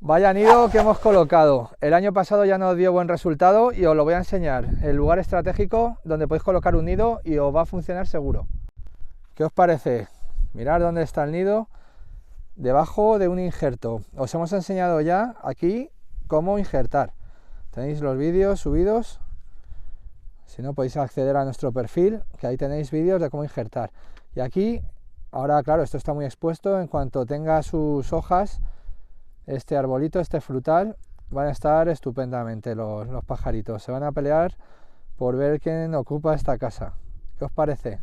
Vaya nido que hemos colocado. El año pasado ya nos dio buen resultado y os lo voy a enseñar. El lugar estratégico donde podéis colocar un nido y os va a funcionar seguro. ¿Qué os parece? Mirad dónde está el nido, debajo de un injerto. Os hemos enseñado ya aquí cómo injertar. Tenéis los vídeos subidos. Si no, podéis acceder a nuestro perfil, que ahí tenéis vídeos de cómo injertar. Y aquí, ahora claro, esto está muy expuesto. En cuanto tenga sus hojas, este arbolito, este frutal, van a estar estupendamente los pajaritos. Se van a pelear por ver quién ocupa esta casa. ¿Qué os parece?